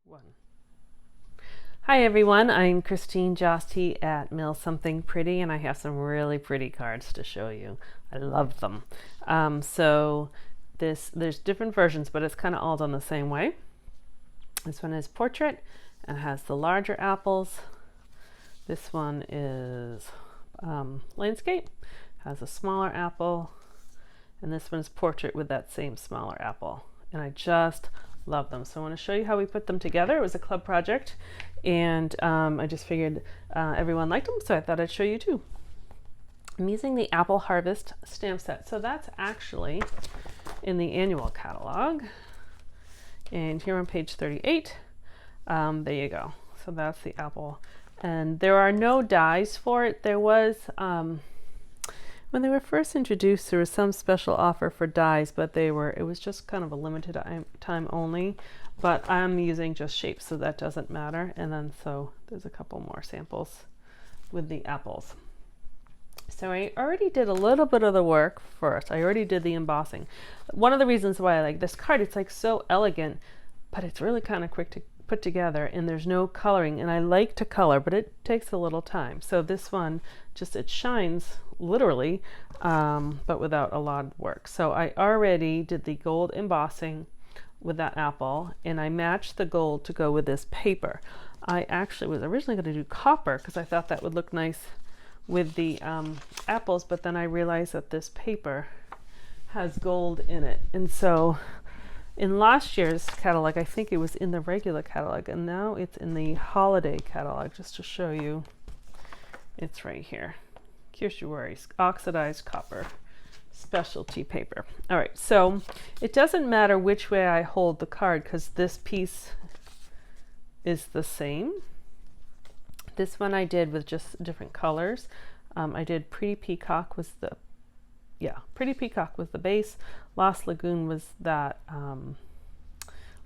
One. Hi everyone, I'm Christine Josty at Mill Something Pretty, and I have some really pretty cards to show you. I love them. There's different versions, but it's kind of all done the same way. This one is portrait and has the larger apples. This one is landscape, has a smaller apple, and this one's portrait with that same smaller apple. And I just love them. So I want to show you how we put them together. It was a club project, and I just figured everyone liked them, so I thought I'd show you too. I'm using the Apple Harvest stamp set. So that's actually in the annual catalog. And here on page 38, there you go. So that's the apple. And there are no dies for it. There was, when they were first introduced, there was some special offer for dies, but it was just kind of a limited time only. But I'm using just shapes, so that doesn't matter. And then so there's a couple more samples with the apples. So I already did a little bit of the work first. I already did the embossing. One of the reasons why I like this card, it's like so elegant, but it's really kind of quick to put together, and there's no coloring, and I like to color, but it takes a little time. So this one just, it shines literally, but without a lot of work. So I already did the gold embossing with that apple, and I matched the gold to go with this paper. I actually was originally going to do copper because I thought that would look nice with the apples, but then I realized that this paper has gold in it, and so in last year's catalog, I think it was in the regular catalog, and now it's in the holiday catalog. Just to show you, it's right here. Kirsuari oxidized copper specialty paper. All right, so it doesn't matter which way I hold the card because this piece is the same. This one I did with just different colors. I did Pretty Peacock was the Pretty Peacock was the base. Lost Lagoon was that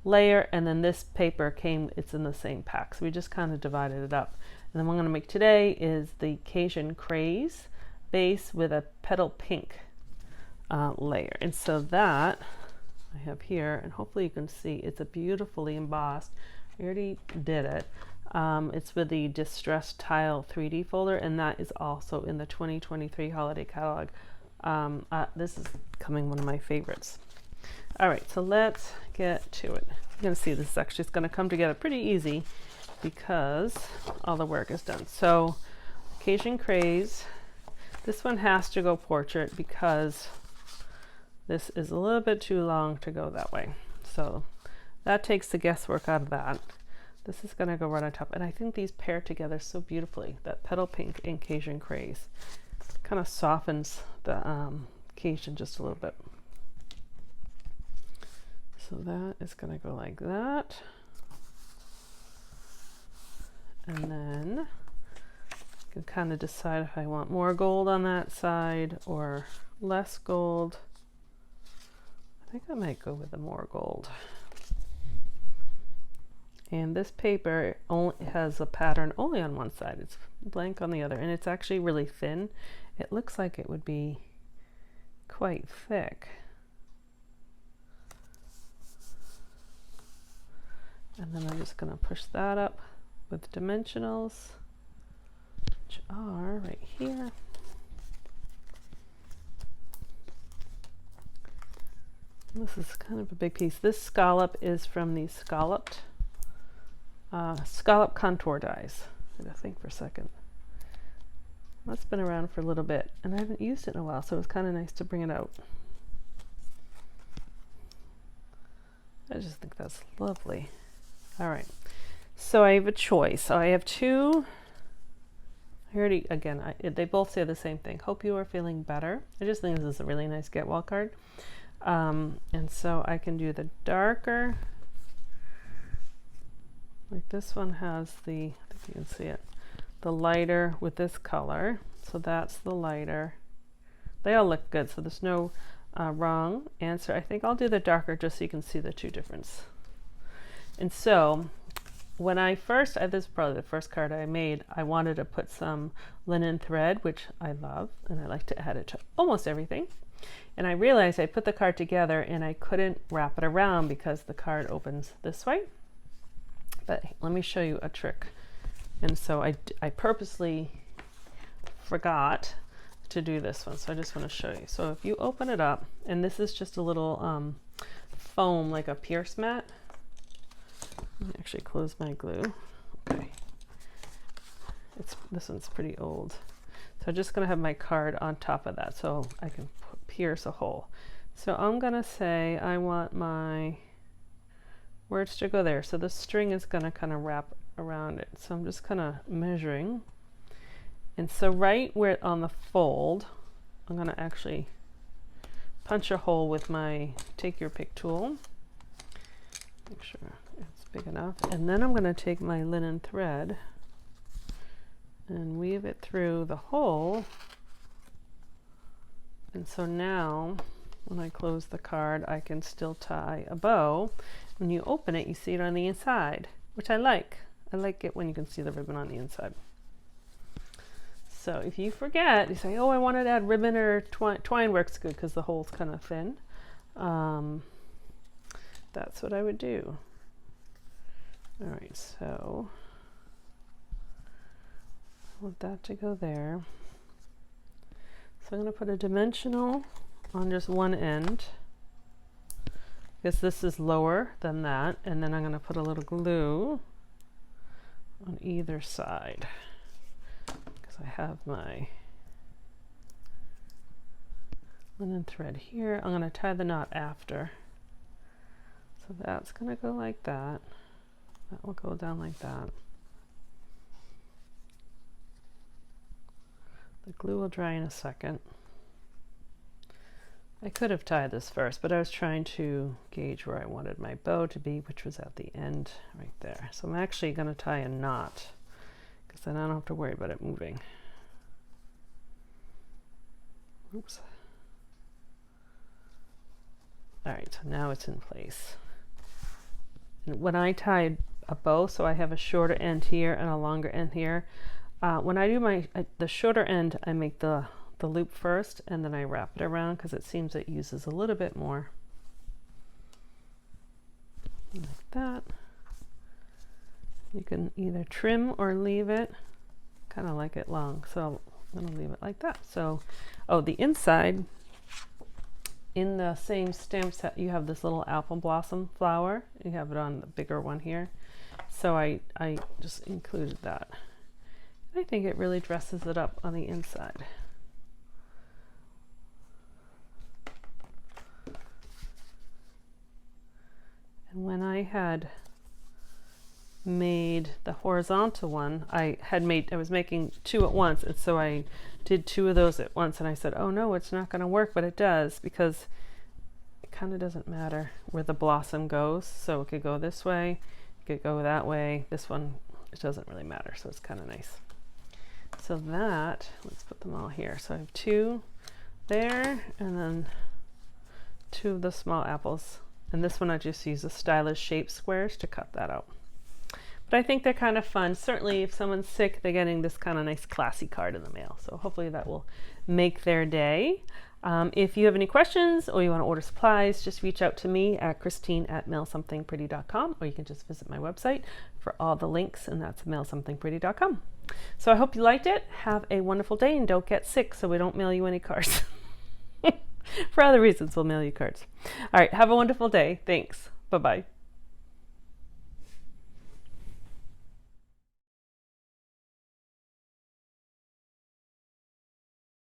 layer, and then this paper it's in the same pack. So we just kind of divided it up. And then what I'm going to make today is the Cajun Craze base with a petal pink layer. And so that I have here, and hopefully you can see it's a beautifully embossed. I already did it. It's with the Distressed Tile 3D folder, and that is also in the 2023 holiday catalog. This is becoming one of my favorites. All right, so let's get to it. You're going to see this is actually going to come together pretty easy because all the work is done. So Cajun Craze, this one has to go portrait because this is a little bit too long to go that way. So that takes the guesswork out of that. This is going to go right on top, and I think these pair together so beautifully, that petal pink and Cajun Craze. Kind of softens the Cajun just a little bit. So that is going to go like that. And then I can kind of decide if I want more gold on that side or less gold. I think I might go with the more gold. And this paper only has a pattern only on one side. It's blank on the other, and it's actually really thin. It looks like it would be quite thick. And then I'm just going to push that up with dimensionals, which are right here. This is kind of a big piece. This scallop is from the scallop contour dies. I gotta think for a second. That's been around for a little bit, and I haven't used it in a while, so it's kind of nice to bring it out. I just think that's lovely. All right, so I have a choice. So I have two. They both say the same thing. Hope you are feeling better. I just think this is a really nice get well card. And so I can do the darker. Like this one has I think you can see it, the lighter with this color. So that's the lighter. They all look good, so there's no wrong answer. I think I'll do the darker just so you can see the two difference. And so when this is probably the first card I made, I wanted to put some linen thread, which I love, and I like to add it to almost everything. And I realized I put the card together and I couldn't wrap it around because the card opens this way. But let me show you a trick. And so I purposely forgot to do this one, so I just want to show you. So if you open it up, and this is just a little foam, like a pierce mat. Let me actually close my glue. Okay. This one's pretty old. So I'm just going to have my card on top of that so I can pierce a hole. So I'm going to say I want my words to go there. So the string is going to kind of wrap around it. So I'm just kind of measuring. And so right where on the fold, I'm going to actually punch a hole with my take your pick tool. Make sure it's big enough. And then I'm going to take my linen thread and weave it through the hole. And so now when I close the card, I can still tie a bow. When you open it, you see it on the inside, which I like. I like it when you can see the ribbon on the inside. So if you forget, you say, oh, I wanted to add ribbon or twine. Twine works good because the hole's kind of thin. That's what I would do. All right, so I want that to go there. So I'm going to put a dimensional on just one end because this is lower than that, and then I'm going to put a little glue on either side because I have my linen thread here. I'm going to tie the knot after. So that's going to go like that. That will go down like that. The glue will dry in a second. I could have tied this first, but I was trying to gauge where I wanted my bow to be, which was at the end right there. So I'm actually going to tie a knot because then I don't have to worry about it moving. Oops. All right, so now it's in place. And when I tied a bow, so I have a shorter end here and a longer end here, when I do the shorter end, I make the loop first and then I wrap it around because it seems it uses a little bit more. Like that. You can either trim or leave it. Kind of like it long, so I'm going to leave it like that. So, oh, the inside, in the same stamp set, you have this little apple blossom flower. You have it on the bigger one here. So I just included that. I think it really dresses it up on the inside. And when I had made the horizontal one, I was making two at once, and so I did two of those at once, and I said, oh no, it's not going to work, but it does, because it kind of doesn't matter where the blossom goes. So it could go this way, it could go that way. This one, it doesn't really matter, so it's kind of nice. So that, let's put them all here. So I have two there, and then two of the small apples. And this one I just use the stylish shape squares to cut that out. But I think they're kind of fun. Certainly if someone's sick, they're getting this kind of nice classy card in the mail. So hopefully that will make their day. If you have any questions or you want to order supplies, just reach out to me at Christine@mailsomethingpretty.com, or you can just visit my website for all the links, and that's mailsomethingpretty.com. So I hope you liked it. Have a wonderful day and don't get sick so we don't mail you any cards. For other reasons, we'll mail you cards. All right, have a wonderful day. Thanks. Bye-bye.